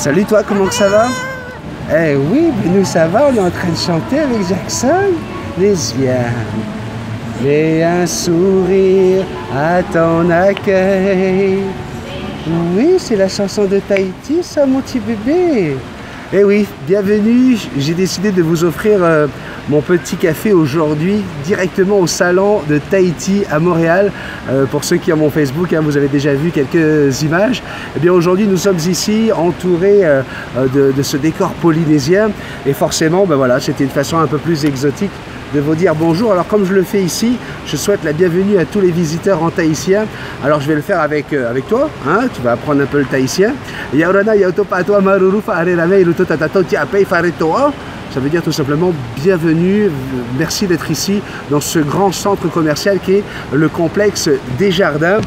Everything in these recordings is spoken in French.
Salut toi, comment que ça va? Eh oui, nous ça va, on est en train de chanter avec Jackson. Lesbienne, mets un sourire à ton accueil. Oui, c'est la chanson de Tahiti, ça, mon petit bébé. Eh oui, bienvenue, j'ai décidé de vous offrir mon petit café aujourd'hui directement au salon de Tahiti à Montréal. Pour ceux qui ont mon Facebook, vous avez déjà vu quelques images. Eh bien aujourd'hui nous sommes ici entourés de ce décor polynésien et forcément ben voilà, c'était une façon un peu plus exotique de vous dire bonjour. Alors comme je le fais ici, je souhaite la bienvenue à tous les visiteurs en tahitien. Alors je vais le faire avec toi, tu vas apprendre un peu le tahitien. Ça veut dire tout simplement bienvenue, merci d'être ici dans ce grand centre commercial qui est le complexe Desjardins.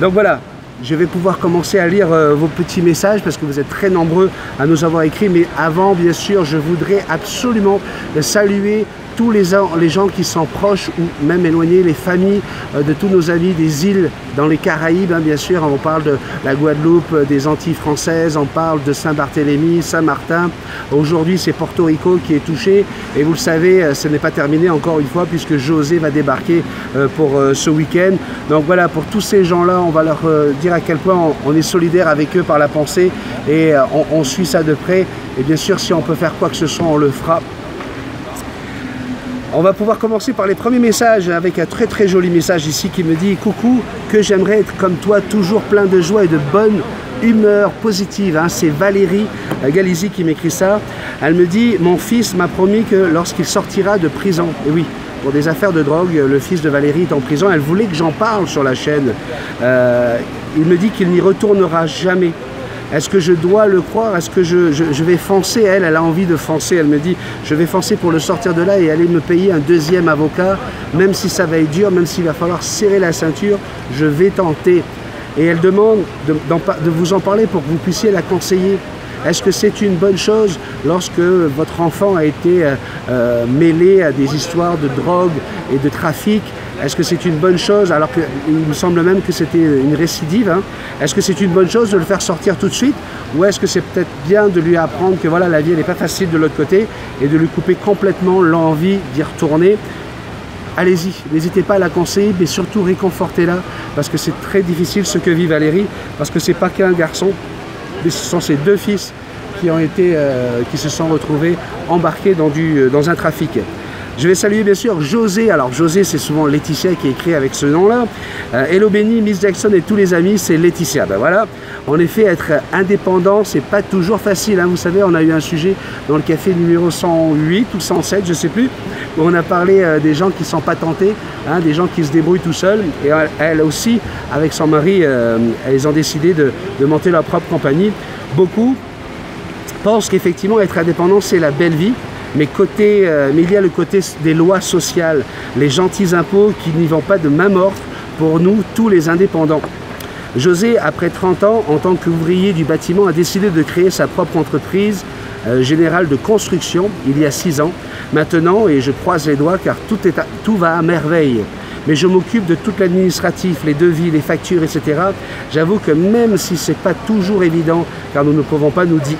Donc voilà, je vais pouvoir commencer à lire vos petits messages parce que vous êtes très nombreux à nous avoir écrit. Mais avant, bien sûr, je voudrais absolument saluer tous les gens qui sont proches ou même éloignés, les familles de tous nos amis des îles dans les Caraïbes, bien sûr. On parle de la Guadeloupe, des Antilles françaises, on parle de Saint-Barthélemy, Saint-Martin. Aujourd'hui, c'est Porto Rico qui est touché. Et vous le savez, ce n'est pas terminé encore une fois puisque José va débarquer pour ce week-end. Donc voilà, pour tous ces gens-là, on va leur dire à quel point on est solidaire avec eux par la pensée et on suit ça de près. Et bien sûr, si on peut faire quoi que ce soit, on le fera. On va pouvoir commencer par les premiers messages avec un très très joli message ici qui me dit « Coucou, que j'aimerais être comme toi, toujours plein de joie et de bonne humeur positive. » C'est Valérie Galizi qui m'écrit ça. Elle me dit « Mon fils m'a promis que lorsqu'il sortira de prison... » Et oui, pour des affaires de drogue, le fils de Valérie est en prison. Elle voulait que j'en parle sur la chaîne. Il me dit qu'il n'y retournera jamais. Est-ce que je dois le croire? Est-ce que je vais foncer? Elle a envie de foncer. Elle me dit, je vais foncer pour le sortir de là et aller me payer un deuxième avocat. Même si ça va être dur, même s'il va falloir serrer la ceinture, je vais tenter. Et elle demande de vous en parler pour que vous puissiez la conseiller. Est-ce que c'est une bonne chose lorsque votre enfant a été mêlé à des histoires de drogue et de trafic? Est-ce que c'est une bonne chose alors qu'il me semble même que c'était une récidive? Est-ce que c'est une bonne chose de le faire sortir tout de suite? Ou est-ce que c'est peut-être bien de lui apprendre que voilà, la vie n'est pas facile de l'autre côté et de lui couper complètement l'envie d'y retourner? Allez-y, n'hésitez pas à la conseiller, mais surtout réconfortez-la parce que c'est très difficile ce que vit Valérie, parce que c'est pas qu'un garçon, mais ce sont ses deux fils qui se sont retrouvés embarqués dans un trafic. Je vais saluer bien sûr José. Alors José, c'est souvent Laetitia qui est écrit avec ce nom-là. Hello Benny, Miss Jackson et tous les amis, c'est Laetitia. Ben voilà. En effet, être indépendant, c'est pas toujours facile. Vous savez, on a eu un sujet dans le café numéro 108 ou 107, je sais plus, où on a parlé des gens qui sont pas tentés, des gens qui se débrouillent tout seuls. Et elle aussi, avec son mari, elles ont décidé de monter leur propre compagnie. Beaucoup pensent qu'effectivement, être indépendant, c'est la belle vie. Mais il y a le côté des lois sociales, les gentils impôts qui n'y vont pas de main morte pour nous, tous les indépendants. José, après 30 ans, en tant qu'ouvrier du bâtiment, a décidé de créer sa propre entreprise générale de construction il y a 6 ans. Maintenant, et je croise les doigts car tout va à merveille. Mais je m'occupe de tout l'administratif, les devis, les factures, etc. J'avoue que même si ce n'est pas toujours évident, car nous ne pouvons pas nous dire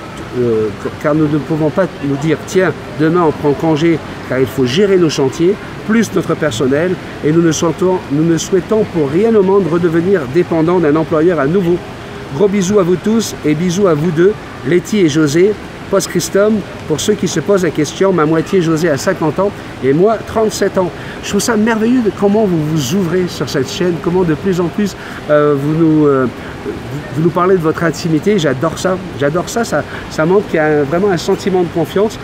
tiens, demain on prend congé car il faut gérer nos chantiers, plus notre personnel, et nous ne souhaitons pour rien au monde redevenir dépendants d'un employeur à nouveau. Gros bisous à vous tous et bisous à vous deux, Letty et José. Post-Christum, pour ceux qui se posent la question, ma moitié José a 50 ans et moi 37 ans. Je trouve ça merveilleux de comment vous vous ouvrez sur cette chaîne, comment de plus en plus vous nous parlez de votre intimité. J'adore ça, ça montre qu'il y a vraiment un sentiment de confiance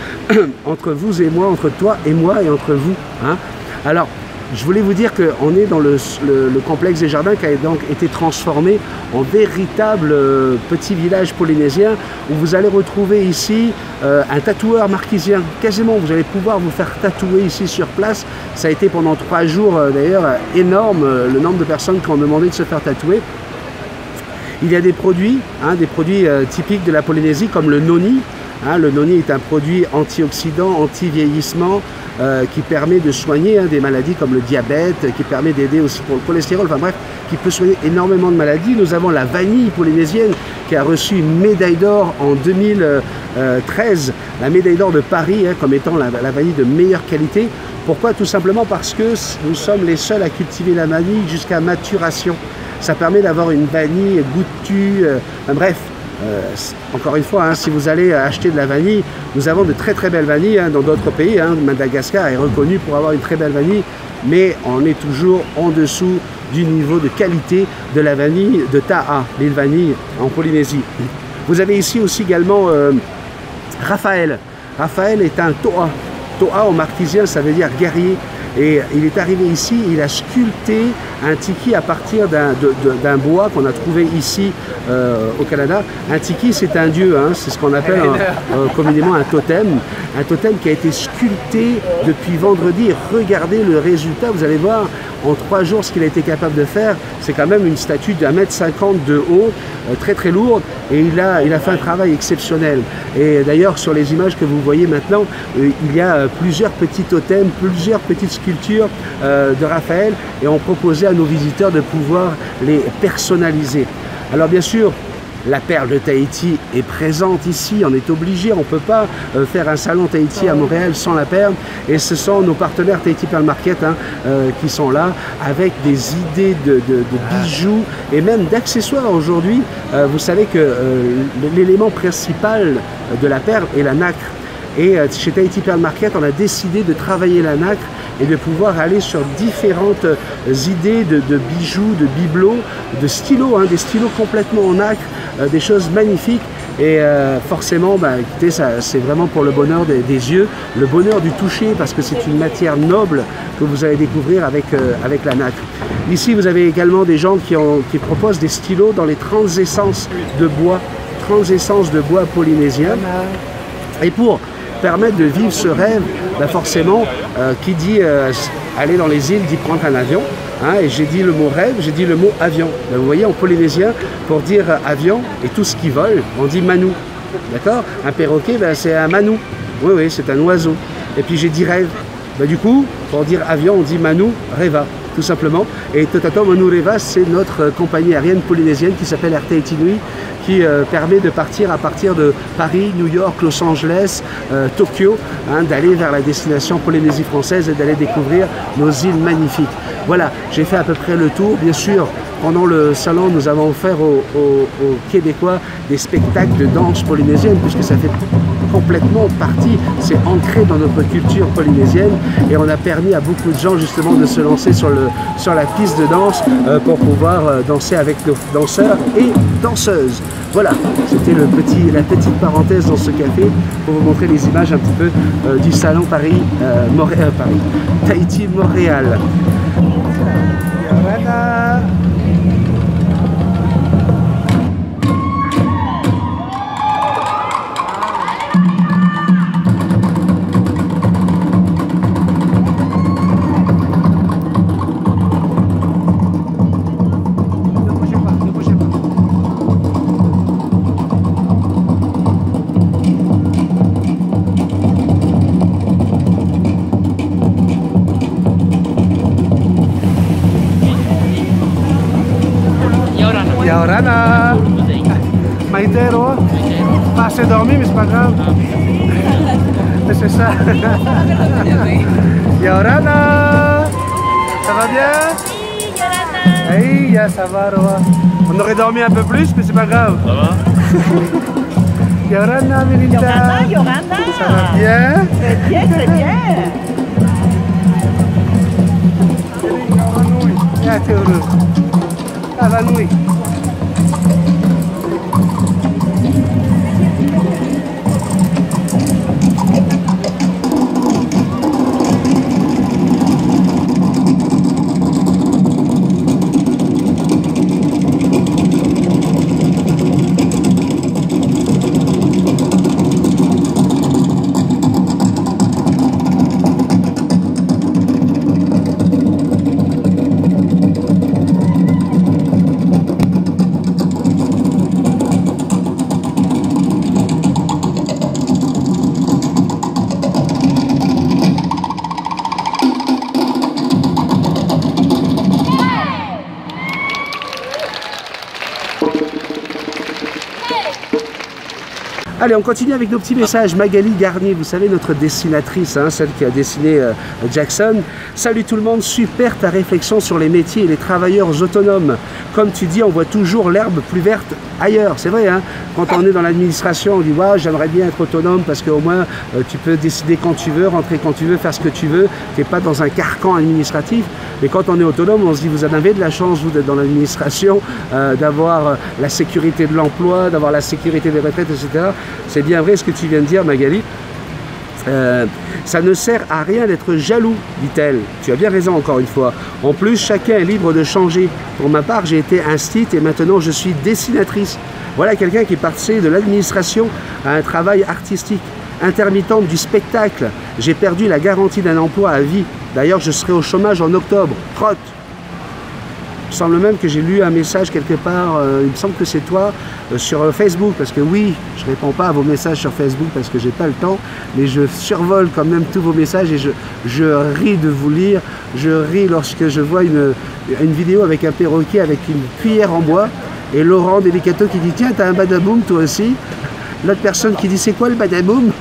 entre vous et moi, entre toi et moi et entre vous. Alors, je voulais vous dire qu'on est dans le complexe Desjardins qui a donc été transformé en véritable petit village polynésien où vous allez retrouver ici un tatoueur marquisien. Quasiment, vous allez pouvoir vous faire tatouer ici sur place. Ça a été pendant 3 jours d'ailleurs énorme le nombre de personnes qui ont demandé de se faire tatouer. Il y a des produits typiques de la Polynésie comme le noni. Hein, le noni est un produit antioxydant, anti-vieillissement, qui permet de soigner des maladies comme le diabète, qui permet d'aider aussi pour le cholestérol, enfin bref, qui peut soigner énormément de maladies. Nous avons la vanille polynésienne qui a reçu une médaille d'or en 2013, la médaille d'or de Paris, comme étant la vanille de meilleure qualité. Pourquoi? Tout simplement parce que nous sommes les seuls à cultiver la vanille jusqu'à maturation. Ça permet d'avoir une vanille goûtue, bref. Encore une fois, si vous allez acheter de la vanille, nous avons de très très belles vanilles dans d'autres pays. Madagascar est reconnu pour avoir une très belle vanille, mais on est toujours en dessous du niveau de qualité de la vanille de Taha, l'île vanille en Polynésie. Vous avez ici aussi également Raphaël. Raphaël est un Toa. Toa en marquisien, ça veut dire guerrier. Et il est arrivé ici, il a sculpté un tiki à partir d'un bois qu'on a trouvé ici au Canada. Un tiki, c'est un dieu, c'est ce qu'on appelle communément un totem. Un totem qui a été sculpté depuis vendredi. Regardez le résultat, vous allez voir, en 3 jours, ce qu'il a été capable de faire. C'est quand même une statue d'1,50 m de haut, très très lourde, et il a fait un travail exceptionnel. Et d'ailleurs, sur les images que vous voyez maintenant, il y a plusieurs petits totems, plusieurs petites sculptures de Raphaël, et on proposait à nos visiteurs de pouvoir les personnaliser. Alors bien sûr, la perle de Tahiti est présente ici, on est obligé, on ne peut pas faire un salon Tahiti à Montréal sans la perle, et ce sont nos partenaires Tahiti Pearl Market qui sont là avec des idées de bijoux et même d'accessoires aujourd'hui. Vous savez que l'élément principal de la perle est la nacre, et chez Tahiti Pearl Market on a décidé de travailler la nacre et de pouvoir aller sur différentes idées de bijoux, de bibelots, de stylos, des stylos complètement en nacre, des choses magnifiques. Et forcément, écoutez, c'est vraiment pour le bonheur des yeux, le bonheur du toucher, parce que c'est une matière noble que vous allez découvrir avec la nacre. Ici, vous avez également des gens qui proposent des stylos dans les 30 essences de bois polynésien. Et pour permettre de vivre ce rêve, forcément, qui dit aller dans les îles dit prendre un avion. Et j'ai dit le mot rêve, j'ai dit le mot avion. Vous voyez, en polynésien, pour dire avion et tout ce qui vole, on dit manou. D'accord? Un perroquet, c'est un manou. Oui, oui, c'est un oiseau. Et puis j'ai dit rêve. Du coup, pour dire avion, on dit manou, reva, tout simplement. Et Totato Manu Reva, c'est notre compagnie aérienne polynésienne qui s'appelle Air Tahiti Nui, qui permet de partir à partir de Paris, New York, Los Angeles, Tokyo, d'aller vers la destination Polynésie française et d'aller découvrir nos îles magnifiques. Voilà, j'ai fait à peu près le tour. Bien sûr, pendant le salon, nous avons offert aux Québécois des spectacles de danse polynésienne, puisque ça fait complètement partie, c'est ancré dans notre culture polynésienne, et on a permis à beaucoup de gens justement de se lancer sur la piste de danse pour pouvoir danser avec nos danseurs et danseuses. Voilà, c'était la petite parenthèse dans ce café pour vous montrer les images un petit peu du salon Tahiti Montréal. Voilà. Yaorana. Maïtero. Pas assez dormi, mais c'est pas grave. C'est ça. Yaorana. Ça va bien? Oui, ça va, Roa. On aurait dormi un peu plus, mais c'est pas grave. Ça va? Yaorana, Melinda. Yorana. Ça va bien? Très bien, très bien. T'es heureux. Ça va, Louis. Allez, on continue avec nos petits messages. Magali Garnier, vous savez, notre dessinatrice, hein, celle qui a dessiné Jackson. Salut tout le monde, super ta réflexion sur les métiers et les travailleurs autonomes. Comme tu dis, on voit toujours l'herbe plus verte ailleurs. C'est vrai, hein, quand on est dans l'administration, on dit ouais, j'aimerais bien être autonome parce qu'au moins tu peux décider quand tu veux, rentrer quand tu veux, faire ce que tu veux. Tu n'es pas dans un carcan administratif. Mais quand on est autonome, on se dit vous en avez de la chance, vous, d'être dans l'administration, d'avoir la sécurité de l'emploi, d'avoir la sécurité des retraites, etc. C'est bien vrai ce que tu viens de dire, Magali. Ça ne sert à rien d'être jaloux, dit-elle. Tu as bien raison, encore une fois. En plus, chacun est libre de changer. Pour ma part, j'ai été instite et maintenant je suis dessinatrice. Voilà quelqu'un qui est passé de l'administration à un travail artistique. Intermittente du spectacle. J'ai perdu la garantie d'un emploi à vie. D'ailleurs, je serai au chômage en octobre. Trotte. Il me semble même que j'ai lu un message quelque part, il me semble que c'est toi, sur Facebook, parce que oui, je ne réponds pas à vos messages sur Facebook parce que j'ai pas le temps, mais je survole quand même tous vos messages et je ris de vous lire, je ris lorsque je vois une vidéo avec un perroquet avec une cuillère en bois, et Laurent Delicato qui dit « Tiens, t'as un badaboum toi aussi ?» L'autre personne qui dit « C'est quoi le badaboum ?»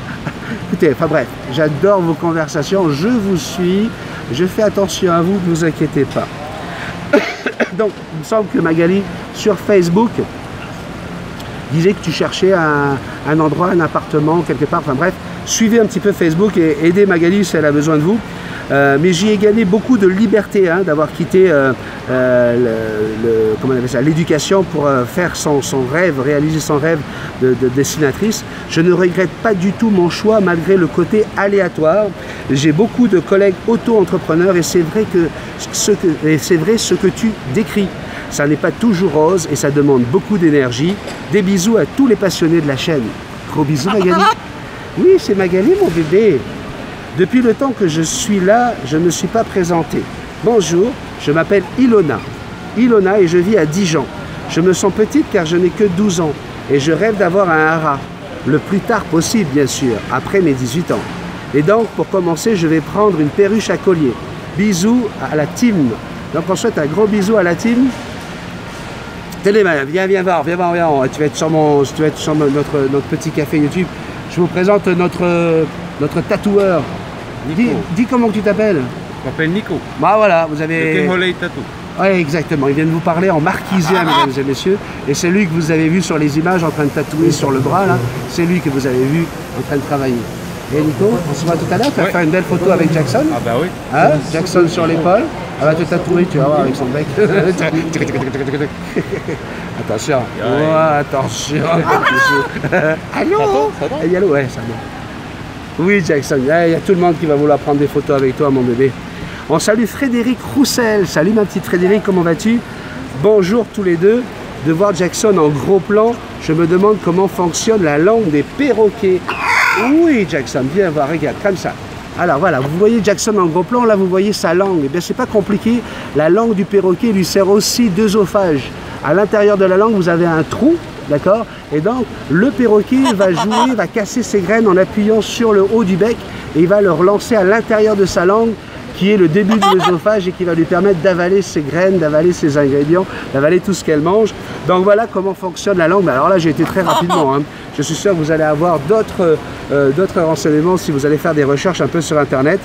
Écoutez, enfin bref, j'adore vos conversations, je vous suis, je fais attention à vous, ne vous inquiétez pas. Donc, il me semble que Magali, sur Facebook, disait que tu cherchais un endroit, un appartement, quelque part. Enfin bref, suivez un petit peu Facebook et aidez Magali si elle a besoin de vous. Mais j'y ai gagné beaucoup de liberté, hein, d'avoir quitté l'éducation pour faire son rêve, réaliser son rêve de dessinatrice. Je ne regrette pas du tout mon choix malgré le côté aléatoire. J'ai beaucoup de collègues auto-entrepreneurs et c'est vrai ce que tu décris. Ça n'est pas toujours rose et ça demande beaucoup d'énergie. Des bisous à tous les passionnés de la chaîne. Gros bisous Magali. Oui, c'est Magali mon bébé. Depuis le temps que je suis là, je ne me suis pas présenté. Bonjour, je m'appelle Ilona. Ilona et je vis à Dijon. Je me sens petite car je n'ai que 12 ans et je rêve d'avoir un hara. Le plus tard possible, bien sûr, après mes 18 ans. Et donc, pour commencer, je vais prendre une perruche à collier. Bisous à la team. Donc, on souhaite un gros bisou à la team. Tenez, viens voir. Tu vas être sur notre petit café YouTube. Je vous présente notre tatoueur. Dis comment tu t'appelles. Je m'appelle Nico. Bah voilà, vous avez... Le Temolei Tattoo. Oui, exactement. Il vient de vous parler en marquisien, mesdames et messieurs. Et c'est lui que vous avez vu sur les images en train de tatouer sur le bras, là. C'est lui que vous avez vu en train de travailler. Et Nico, on se voit tout à l'heure. Tu vas faire une belle photo avec Jackson. Ah bah oui. Hein, Jackson sur l'épaule. Elle va te tatouer, tu vas voir, avec son bec. Attention. Oh, attention. Allô. Allô, ouais, ça va. Oui, Jackson. Il y a tout le monde qui va vouloir prendre des photos avec toi, mon bébé. On salue Frédéric Roussel. Salut ma petite Frédéric, comment vas-tu? Bonjour tous les deux. De voir Jackson en gros plan, je me demande comment fonctionne la langue des perroquets. Oui, Jackson, viens voir, regarde, comme ça. Alors voilà, vous voyez Jackson en gros plan, là vous voyez sa langue. Eh bien, c'est pas compliqué. La langue du perroquet lui sert aussi d'œsophage. À l'intérieur de la langue, vous avez un trou, d'accord? Et donc, le perroquet va jouer, va casser ses graines en appuyant sur le haut du bec et il va le relancer à l'intérieur de sa langue, qui est le début de l'œsophage et qui va lui permettre d'avaler ses graines, d'avaler ses ingrédients, d'avaler tout ce qu'elle mange. Donc voilà comment fonctionne la langue. Alors là, j'ai été très rapidement. Hein. Je suis sûr que vous allez avoir d'autres renseignements si vous allez faire des recherches un peu sur Internet.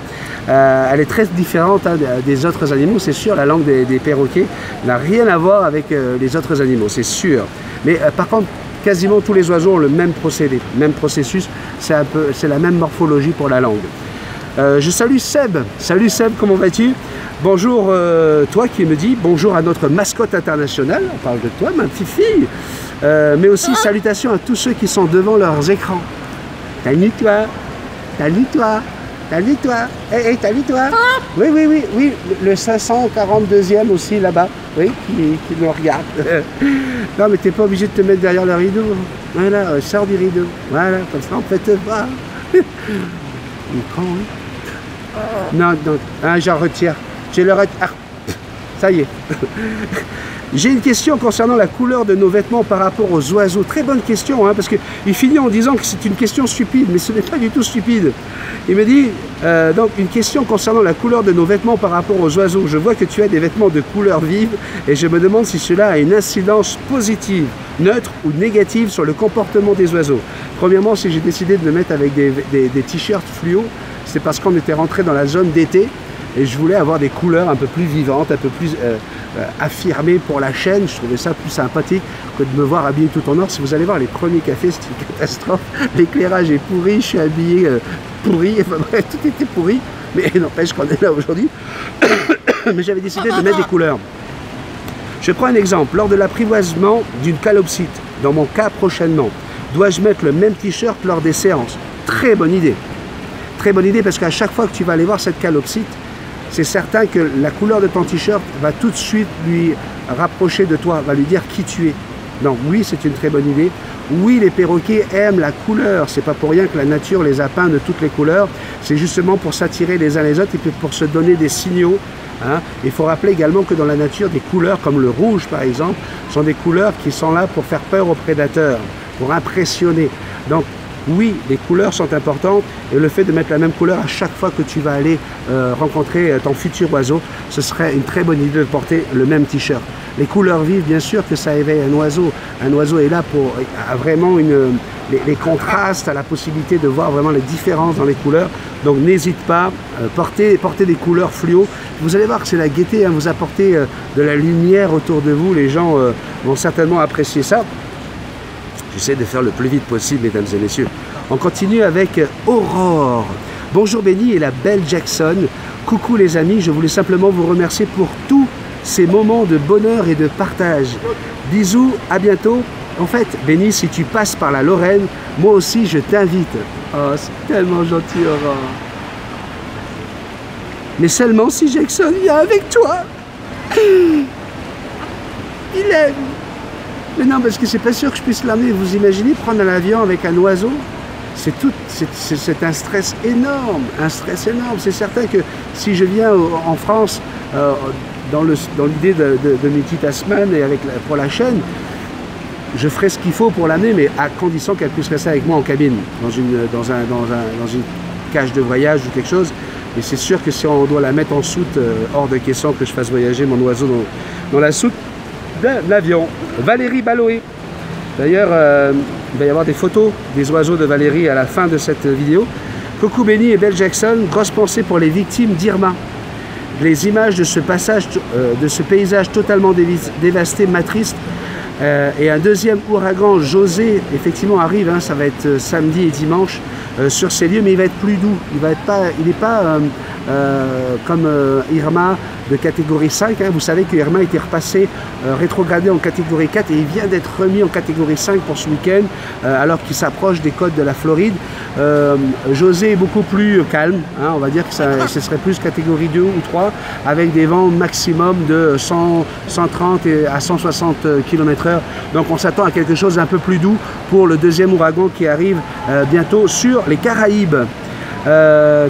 Elle est très différente hein, des autres animaux, c'est sûr. La langue des perroquets n'a rien à voir avec les autres animaux, c'est sûr. Mais par contre, quasiment tous les oiseaux ont le même procédé, même processus. C'est la même morphologie pour la langue. Je salue Seb. Salut Seb, comment vas-tu? Bonjour toi qui me dis bonjour à notre mascotte internationale. On parle de toi, ma petite fille. Mais aussi salutations à tous ceux qui sont devant leurs écrans. Salut toi. Salut toi. Salut toi. Hey, salut toi. Oui. Le 542e aussi là-bas. Oui, qui nous regarde. Non, mais t'es pas obligé de te mettre derrière le rideau. Voilà, sors du rideau. Voilà, comme ça on peut te voir. Il est con, hein? Non, j'en retire. J'ai le retire. Ça y est. J'ai une question concernant la couleur de nos vêtements par rapport aux oiseaux. Très bonne question, hein, parce qu'il finit en disant que c'est une question stupide, mais ce n'est pas du tout stupide. Il me dit, donc, une question concernant la couleur de nos vêtements par rapport aux oiseaux. Je vois que tu as des vêtements de couleur vive et je me demande si cela a une incidence positive, neutre ou négative sur le comportement des oiseaux. Premièrement, si j'ai décidé de me mettre avec des t-shirts fluo, c'est parce qu'on était rentré dans la zone d'été et je voulais avoir des couleurs un peu plus vivantes, un peu plus affirmées pour la chaîne. Je trouvais ça plus sympathique que de me voir habillé tout en or. Si vous allez voir les premiers cafés, c'est une catastrophe. L'éclairage est pourri, je suis habillé pourri, enfin bref, tout était pourri. Mais n'empêche qu'on est là aujourd'hui. Mais j'avais décidé de mettre des couleurs. Je prends un exemple. Lors de l'apprivoisement d'une calopsite, dans mon cas prochainement, dois-je mettre le même t-shirt lors des séances? Très bonne idée. Très bonne idée parce qu'à chaque fois que tu vas aller voir cette calopsite, c'est certain que la couleur de ton t-shirt va tout de suite lui rapprocher de toi, va lui dire qui tu es. Donc oui, c'est une très bonne idée. Oui, les perroquets aiment la couleur. C'est pas pour rien que la nature les a peints de toutes les couleurs. C'est justement pour s'attirer les uns les autres et puis pour se donner des signaux. Hein. Il faut rappeler également que dans la nature, des couleurs comme le rouge par exemple, sont des couleurs qui sont là pour faire peur aux prédateurs, pour impressionner. Donc oui, les couleurs sont importantes et le fait de mettre la même couleur à chaque fois que tu vas aller rencontrer ton futur oiseau, ce serait une très bonne idée de porter le même t-shirt. Les couleurs vives, bien sûr que ça éveille un oiseau. Un oiseau est là pour vraiment les contrastes, à la possibilité de voir vraiment les différences dans les couleurs. Donc n'hésite pas, portez des couleurs fluo. Vous allez voir que c'est la gaieté, hein, vous apportez de la lumière autour de vous. Les gens vont certainement apprécier ça. J'essaie de faire le plus vite possible, mesdames et messieurs. On continue avec Aurore. Bonjour Benny et la belle Jackson. Coucou les amis, je voulais simplement vous remercier pour tous ces moments de bonheur et de partage. Bisous, à bientôt. En fait, Benny, si tu passes par la Lorraine, moi aussi je t'invite. Oh, c'est tellement gentil, Aurore. Mais seulement si Jackson vient avec toi. Il aime. Mais non, parce que c'est pas sûr que je puisse l'amener. Vous imaginez prendre l'avion avec un oiseau? C'est un stress énorme. Un stress énorme. C'est certain que si je viens en France, dans l'idée de Niki Tasman et pour la chaîne, je ferai ce qu'il faut pour l'amener, mais à condition qu'elle puisse rester avec moi en cabine, dans une cage de voyage ou quelque chose. Mais c'est sûr que si on doit la mettre en soute, hors de question que je fasse voyager mon oiseau dans la soute de l'avion. Valérie Baloé. D'ailleurs, il va y avoir des photos des oiseaux de Valérie à la fin de cette vidéo. Coucou Benny et Belle Jackson, grosse pensée pour les victimes d'Irma. Les images de ce paysage totalement dévasté m'attristent. Et un deuxième ouragan, José, effectivement arrive, hein, ça va être samedi et dimanche sur ces lieux, mais il va être plus doux. Il n'est pas comme Irma de catégorie 5. Hein. Vous savez que Irma a été repassé, rétrogradé en catégorie 4 et il vient d'être remis en catégorie 5 pour ce week-end, alors qu'il s'approche des côtes de la Floride. José est beaucoup plus calme, hein, on va dire que ce serait plus catégorie 2 ou 3, avec des vents maximum de 130 à 160 km/h. Donc on s'attend à quelque chose d'un peu plus doux pour le deuxième ouragan qui arrive bientôt sur les Caraïbes.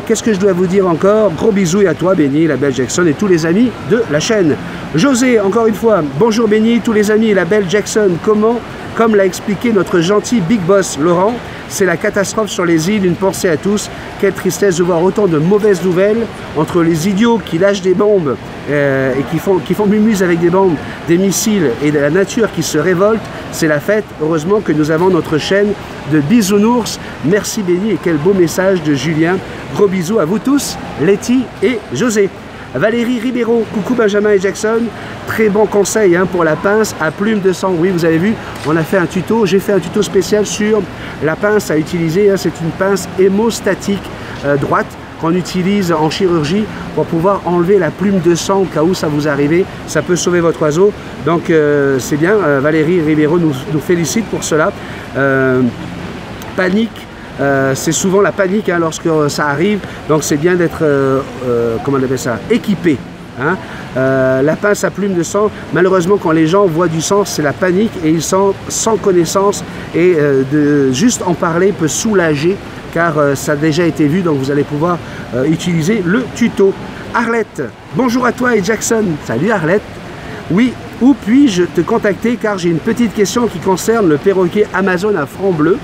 Qu'est-ce que je dois vous dire encore? Gros bisous à toi Benny, la belle Jackson et tous les amis de la chaîne. José, encore une fois, bonjour Benny, tous les amis et la belle Jackson. Comme l'a expliqué notre gentil Big Boss Laurent, c'est la catastrophe sur les îles, une pensée à tous. Quelle tristesse de voir autant de mauvaises nouvelles entre les idiots qui lâchent des bombes et qui font mumuse avec des bombes, des missiles et de la nature qui se révolte. C'est la fête. Heureusement que nous avons notre chaîne de bisounours. Merci Benny et quel beau message de Julien. Gros bisous à vous tous, Letty et José. Valérie Ribeiro, coucou Benjamin et Jackson, très bon conseil hein, pour la pince à plume de sang. Oui, vous avez vu, on a fait un tuto, j'ai fait un tuto spécial sur la pince à utiliser. Hein, c'est une pince hémostatique droite qu'on utilise en chirurgie pour pouvoir enlever la plume de sang au cas où ça vous arrive. Ça peut sauver votre oiseau. Donc c'est bien, Valérie Ribeiro nous félicite pour cela. Panique. C'est souvent la panique hein, lorsque ça arrive, donc c'est bien d'être, comment on appelle ça, équipé. Hein. La pince à plume de sang, malheureusement quand les gens voient du sang, c'est la panique et ils sont sans connaissance et de juste en parler peut soulager car ça a déjà été vu, donc vous allez pouvoir utiliser le tuto. Arlette, bonjour à toi et Jackson. Salut Arlette. Oui, Où puis-je te contacter car j'ai une petite question qui concerne le perroquet Amazon à front bleu.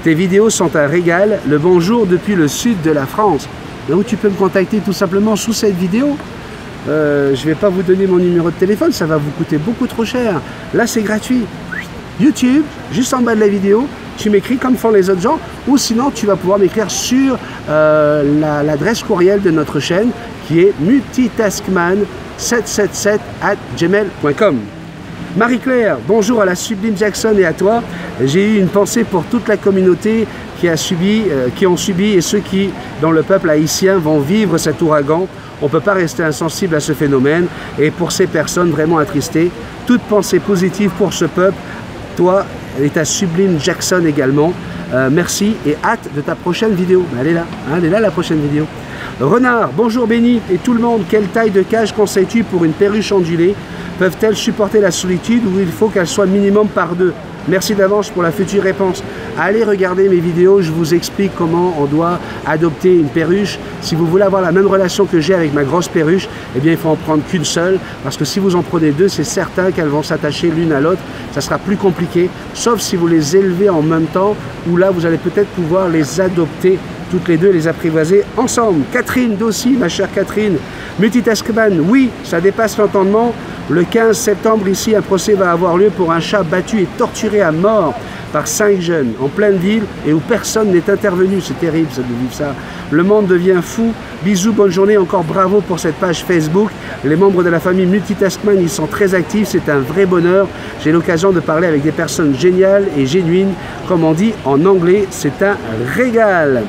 Tes vidéos sont un régal. Le bonjour depuis le sud de la France. Donc tu peux me contacter tout simplement sous cette vidéo. Je ne vais pas vous donner mon numéro de téléphone, ça va vous coûter beaucoup trop cher. Là c'est gratuit. YouTube, juste en bas de la vidéo, tu m'écris comme font les autres gens, ou sinon tu vas pouvoir m'écrire sur l'adresse courriel de notre chaîne qui est multitascman777@gmail.com. Marie-Claire, bonjour à la Sublime Jackson et à toi. J'ai eu une pensée pour toute la communauté qui ont subi et ceux qui, dans le peuple haïtien, vont vivre cet ouragan. On ne peut pas rester insensible à ce phénomène et pour ces personnes vraiment attristées, toute pensée positive pour ce peuple, toi et ta Sublime Jackson également. Merci et hâte de ta prochaine vidéo. Elle est là, hein, elle est là la prochaine vidéo. Renard, bonjour Béni et tout le monde. Quelle taille de cage conseilles-tu pour une perruche ondulée? Peuvent-elles supporter la solitude ou il faut qu'elle soit minimum par 2? Merci d'avance pour la future réponse. Allez regarder mes vidéos, je vous explique comment on doit adopter une perruche. Si vous voulez avoir la même relation que j'ai avec ma grosse perruche, eh bien il faut en prendre qu'une seule, parce que si vous en prenez 2, c'est certain qu'elles vont s'attacher l'une à l'autre. Ça sera plus compliqué, sauf si vous les élevez en même temps, où là vous allez peut-être pouvoir les adopter toutes les deux, les apprivoiser ensemble. Catherine Dossi, ma chère Catherine, Multitascman, oui, ça dépasse l'entendement. Le 15 septembre, ici, un procès va avoir lieu pour un chat battu et torturé à mort par 5 jeunes en pleine ville et où personne n'est intervenu. C'est terrible ça, de vivre ça. Le monde devient fou. Bisous, bonne journée, encore bravo pour cette page Facebook. Les membres de la famille Multitascman, ils sont très actifs, c'est un vrai bonheur. J'ai l'occasion de parler avec des personnes géniales et genuines. Comme on dit en anglais, c'est un régal.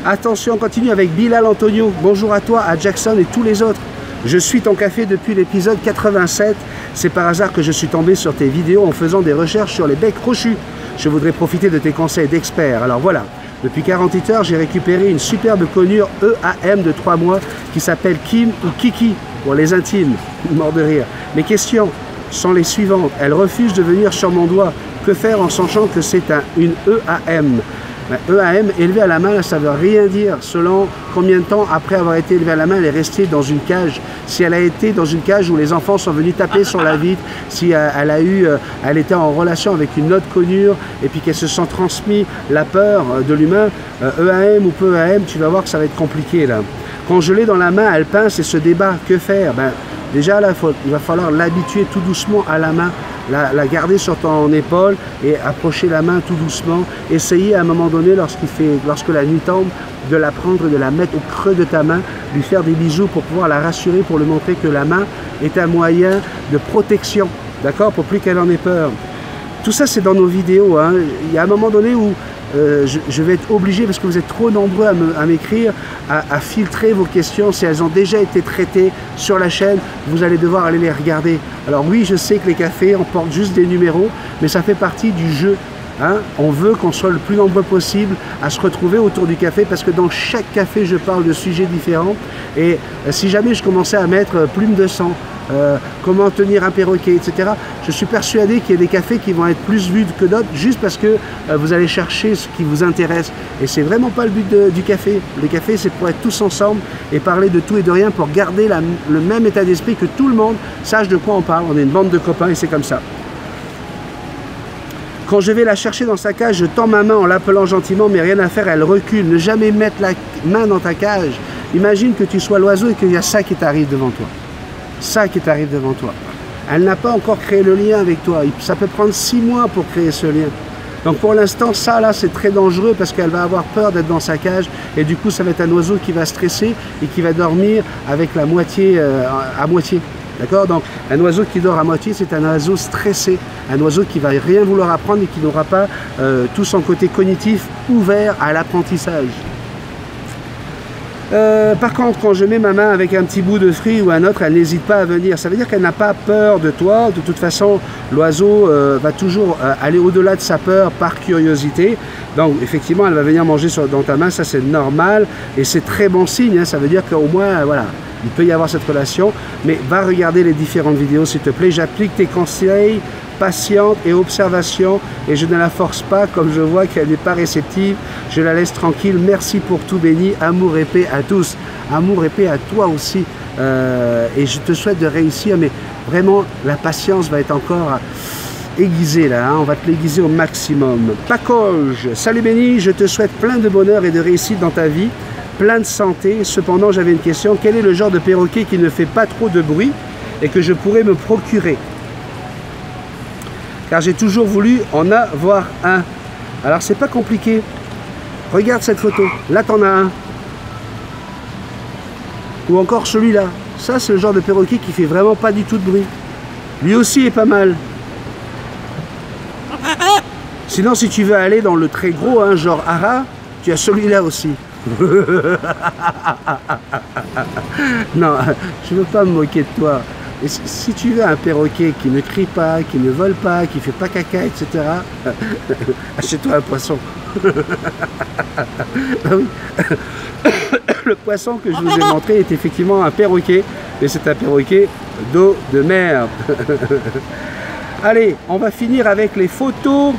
Attention, on continue avec Bilal Antonio. Bonjour à toi, à Jackson et tous les autres. Je suis ton café depuis l'épisode 87. C'est par hasard que je suis tombé sur tes vidéos en faisant des recherches sur les becs crochus. Je voudrais profiter de tes conseils d'expert. Alors voilà, depuis 48 heures, j'ai récupéré une superbe conure EAM de 3 mois qui s'appelle Kim ou Kiki pour les intimes. Mort de rire. Mes questions sont les suivantes. Elle refuse de venir sur mon doigt. Que faire en sachant que c'est une EAM? EAM, élevée à la main, ça ne veut rien dire. Selon combien de temps après avoir été élevée à la main, elle est restée dans une cage. Si elle a été dans une cage où les enfants sont venus taper sur la vitre, si elle était en relation avec une autre conure et puis qu'elle se sent transmis la peur de l'humain, EAM ou peu EAM, tu vas voir que ça va être compliqué là. Quand je l'ai dans la main, elle pince et se débat. Que faire? Déjà là, il va falloir l'habituer tout doucement à la main. La garder sur ton épaule et approcher la main tout doucement. Essayer à un moment donné, lorsque la nuit tombe, de la prendre et de la mettre au creux de ta main, lui faire des bisous pour pouvoir la rassurer, pour lui montrer que la main est un moyen de protection, d'accord, pour plus qu'elle en ait peur. Tout ça, c'est dans nos vidéos, hein. Il y a un moment donné où je vais être obligé, parce que vous êtes trop nombreux à m'écrire, à filtrer vos questions. Si elles ont déjà été traitées sur la chaîne, vous allez devoir aller les regarder. Alors oui, je sais que les cafés, on porte juste des numéros, mais ça fait partie du jeu. Hein? On veut qu'on soit le plus nombreux possible à se retrouver autour du café, parce que dans chaque café, je parle de sujets différents. Et si jamais je commençais à mettre plume de sang, comment tenir un perroquet, etc. Je suis persuadé qu'il y a des cafés qui vont être plus vus que d'autres, juste parce que vous allez chercher ce qui vous intéresse. Et c'est vraiment pas le but du café. Le café, c'est pour être tous ensemble et parler de tout et de rien, pour garder le même état d'esprit, que tout le monde sache de quoi on parle. On est une bande de copains et c'est comme ça. Quand je vais la chercher dans sa cage, je tends ma main en l'appelant gentiment, mais rien à faire, elle recule. Ne jamais mettre la main dans ta cage. Imagine que tu sois l'oiseau et qu'il y a ça qui t'arrive devant toi. Ça qui t'arrive devant toi. Elle n'a pas encore créé le lien avec toi. Ça peut prendre 6 mois pour créer ce lien. Donc pour l'instant, ça là, c'est très dangereux parce qu'elle va avoir peur d'être dans sa cage et du coup, ça va être un oiseau qui va stresser et qui va dormir avec la moitié à moitié. D'accord? Donc un oiseau qui dort à moitié, c'est un oiseau stressé. Un oiseau qui va rien vouloir apprendre et qui n'aura pas tout son côté cognitif ouvert à l'apprentissage. Par contre, quand je mets ma main avec un petit bout de fruit ou un autre, elle n'hésite pas à venir. Ça veut dire qu'elle n'a pas peur de toi. De toute façon, l'oiseau va toujours aller au-delà de sa peur par curiosité. Donc, effectivement, elle va venir manger dans ta main. Ça, c'est normal et c'est très bon signe. Hein. Ça veut dire qu'au moins, voilà, il peut y avoir cette relation. Mais va regarder les différentes vidéos, s'il te plaît. J'applique tes conseils, patiente et observation, et je ne la force pas. Comme je vois qu'elle n'est pas réceptive, je la laisse tranquille. Merci pour tout, Béni. Amour et paix à tous. Amour et paix à toi aussi. Et je te souhaite de réussir, mais Vraiment, la patience va être encore aiguisée là, hein. On va te l'aiguiser au maximum. Pacoge, salut Benny, je te souhaite plein de bonheur et de réussite dans ta vie, plein de santé. Cependant, j'avais une question, quel est le genre de perroquet qui ne fait pas trop de bruit et que je pourrais me procurer? Car j'ai toujours voulu en avoir un. Alors c'est pas compliqué. Regarde cette photo, là t'en as un. Ou encore celui-là. Ça c'est le genre de perroquet qui fait vraiment pas du tout de bruit. Lui aussi est pas mal. Sinon si tu veux aller dans le très gros, hein, genre Ara, tu as celui-là aussi. Non, je veux pas me moquer de toi. Et si tu veux un perroquet qui ne crie pas, qui ne vole pas, qui fait pas caca, etc., achète-toi un poisson. Oui. Le poisson que je vous ai montré est effectivement un perroquet, mais c'est un perroquet d'eau de mer. Allez, on va finir avec les photos.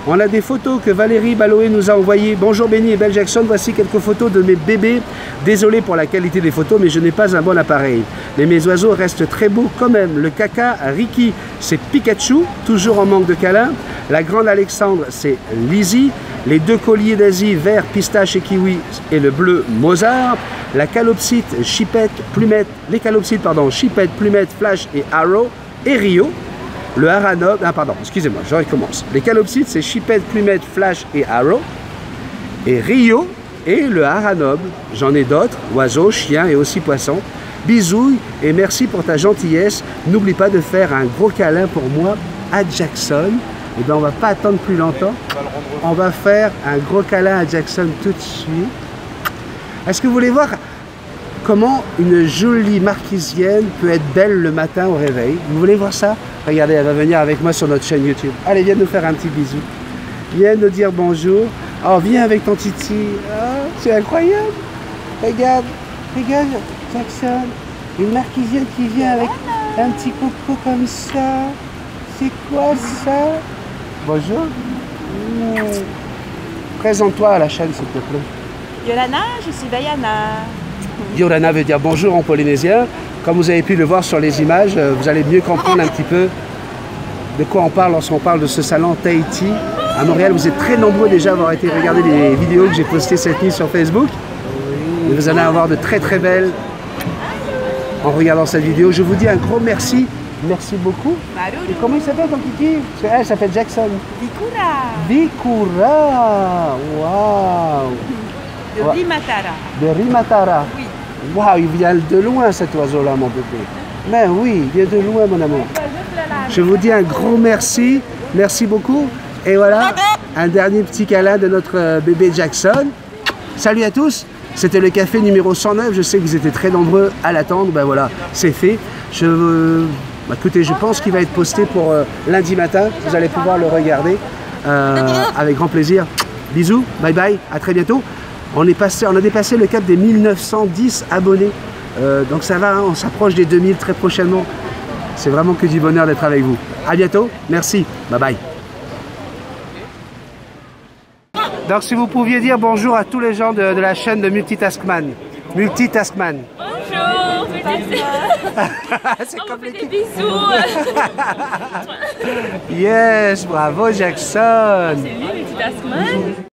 On a des photos que Valérie Baloé nous a envoyées. Bonjour Benny et Belle Jackson, voici quelques photos de mes bébés. Désolé pour la qualité des photos, mais je n'ai pas un bon appareil. Mais mes oiseaux restent très beaux quand même. Le caca Ricky, c'est Pikachu, toujours en manque de câlin. La grande Alexandre, c'est Lizzie. Les deux colliers d'Asie, vert, pistache et kiwi, et le bleu Mozart. La calopsite, chipette, plumette, les calopsites, pardon, chipette, plumette, flash et arrow, et Rio. Le haranob, ah pardon, excusez-moi, je recommence. Les calopsites, c'est chipette, plumette, flash et arrow. Et Rio et le haranob. J'en ai d'autres, oiseaux, chiens et aussi poissons. Bisous et merci pour ta gentillesse. N'oublie pas de faire un gros câlin pour moi à Jackson. Et bien on va pas attendre plus longtemps. On va faire un gros câlin à Jackson tout de suite. Est-ce que vous voulez voir comment une jolie marquisienne peut être belle le matin au réveil? Vous voulez voir ça? Regardez, elle va venir avec moi sur notre chaîne YouTube. Allez, viens nous faire un petit bisou. Viens nous dire bonjour. Oh, viens avec ton titi. Oh, c'est incroyable. Regarde, regarde, Jackson. Une marquisienne qui vient avec un petit coco comme ça. C'est quoi ça? Bonjour. Présente-toi à la chaîne, s'il te plaît. Yolana, je suis Diana. Yolana veut dire bonjour en polynésien. Comme vous avez pu le voir sur les images, vous allez mieux comprendre un petit peu de quoi on parle lorsqu'on parle de ce salon Tahiti à Montréal. Vous êtes très nombreux déjà à avoir été regarder les vidéos que j'ai postées cette nuit sur Facebook. Et vous allez avoir de très très belles en regardant cette vidéo. Je vous dis un gros merci. Merci beaucoup. Et comment il s'appelle ton kiki? Elle s'appelle Jackson. Vikura. Vikura. Waouh. De Rimatara. De Rimatara. Oui. Waouh, il vient de loin cet oiseau-là, mon bébé. Mais oui, il vient de loin, mon amour. Je vous dis un gros merci. Merci beaucoup. Et voilà, un dernier petit câlin de notre bébé Jackson. Salut à tous. C'était le café numéro 109. Je sais que vous étiez très nombreux à l'attendre. Ben voilà, c'est fait. Écoutez, je pense qu'il va être posté pour lundi matin. Vous allez pouvoir le regarder avec grand plaisir. Bisous, bye bye, à très bientôt. On a dépassé le cap des 1910 abonnés. Donc ça va, hein, on s'approche des 2000 très prochainement. C'est vraiment que du bonheur d'être avec vous. À bientôt, merci, bye bye. Donc si vous pouviez dire bonjour à tous les gens de la chaîne de Multitaskman. Multitaskman. Bonjour, C'est on fait compliqué. des bisous. Yes, bravo Jackson. C'est lui, Multitaskman.